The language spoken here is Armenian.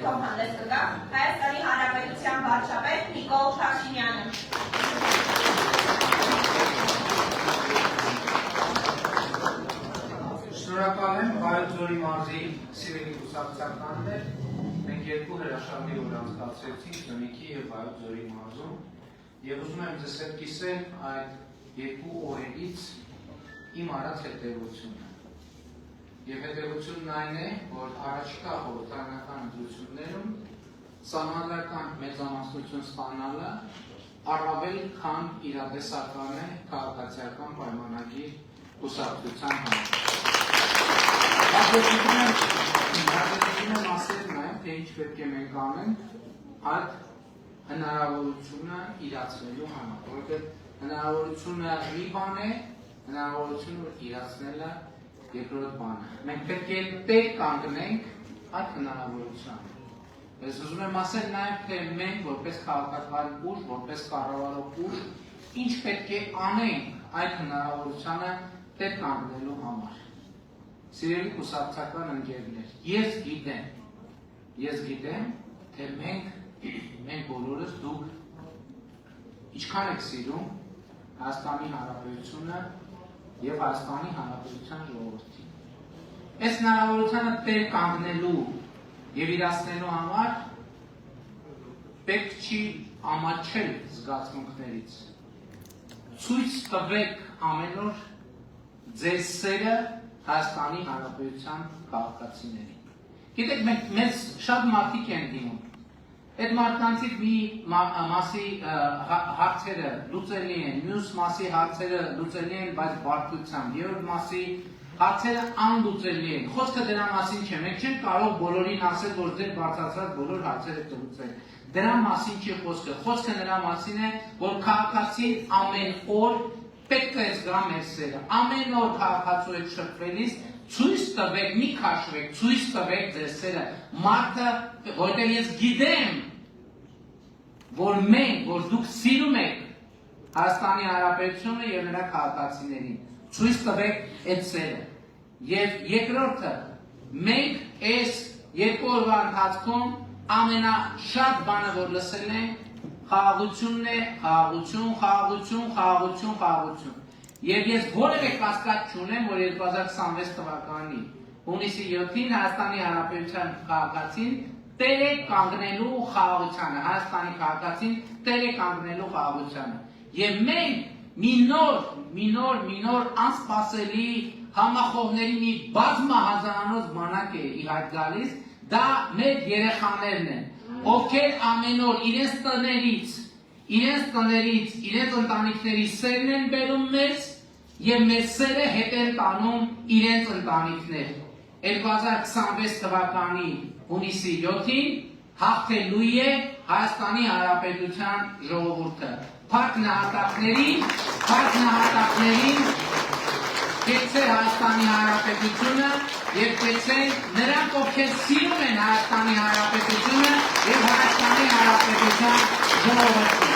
ելույթով հանդես կգա Հայաստանի Հանրապետության վարչապետ Նիկոլ Փաշինյանը։ Շնորհակալ եմ Վայոց ձորի մարզի սիրելի կուսակցականներ, մենք երկու հրաշալի օր անցկացրեցինք Սյունիքի եւ Վայոց ձորի մարզում եւ ուզում եմ ձեզ հետ կիսել այդ երկու օրերից իմ արած հետևությունը։ Եվ հետևությունն այն է, որ առաջիկա խորհրդարանական ընտրություններում սահմանադրական մեծամասնություն ստանալը առավել քան իրատեսական է քաղաքացիական պայմանագիր կուսակցության համար։ Հաջորդում եմ ասել նաև, թե ինչ պետք է մենք անենք այդ հնարավորությունը իրացնելու համար, որովհետև հնարավորությունը մի բան է, հնարավորությունը իրացնելը երկրորդ բանը։ Մենք պետք է տեր կանգնենք այդ հնարավորությանը։ Ես ուզում եմ ասել նաև, թե մենք որպես քաղաքական ուժ, որպես կառավարող ուժ, ինչ պետք է անենք այդ հնարավորությանը տեր կանգնելու համար։ Սիրելի կուսակցական ընկերներ, ես գիտեմ, թե մենք բոլորս դուք ինչքան եք սիրում Հայաստանի Հանրապետությունը եւ Հայաստանի Հանրապետության ժողովրդին։ Այս հնարավորությանը տեր կանգնելու եւ իրացնելու համար պետք չի ամաչել զգացմունքներից։ Ցույց տվեք ամեն օր ձեր սերը Հայաստանի Հանրապետության քաղաքացիներին։ Գիտեք, մեզ շատ մարդիկ են դիմում։ Այդ մարդկանցից մի մասի հարցերը լուծելի են, մյուս մասի հարցերը լուծելի են, բայց բարդությամբ, երրորդ մասի հարցերը անլուծելի են։ Խոսքը դրա մասին չէ, մենք չենք կարող բոլորին ասել, որ ձեր բարձրացրած բոլոր հարցերը կլուծեն։ Դրա մասին չի խոսքը։ Խոսքը նրա մասին է, որ քաղաքացին ամեն օր պետք է զգա մեր սերը։ Ամեն օր քաղաքացու հետ շփվելիս ցույց տվեք, մի քաշվեք, ցույց տվեք ձեր սերը։ Մարդը, որտեղ ես գիտեմ, որ մենք, որ դուք սիրում եք Հայաստանի Հանրապետությունը եւ նրա քաղաքացիներին, ցույց տվեք այդ սերը։ Եվ երկրորդը, մենք այս երկու օրվա ընթացքում ամենաշատ բանը, որ լսել ենք, խաղաղությունն է, խաղաղություն։ Եվ ես որևէ կասկած չունեմ, որ 2026 թվականի հունիսի 7-ին Հայաստանի Հանրապետության քաղաքացին տեր է կանգնելու խաղաղությանը, Հայաստանի քաղաքացին տեր է կանգնելու խաղաղությանը։ Եվ մենք մի նոր անսպասելի համախոհների մի բազմահազարանոց բանակ է ի հայտ գալիս, դա մեր երեխաներն են, ովքեր ամեն օր իրենց տներից, իրենց ընտանիքների սերն են բերում մեզ եւ մեր սերը հետ են տանում իրենց ընտանիքներ։ 2026 թվականի հունիսի 7-ին հաղթելու է Հայաստանի Հանրապետության ժողովուրդը։ Փակ նահատակներին կեցե Հայաստանի Հանրապետությունը եւ կեցե նրանք, ովքեր սիրում են Հայաստանի Հանրապետությունը եւ Հայաստանի Հանրապետության ժողովուրդը։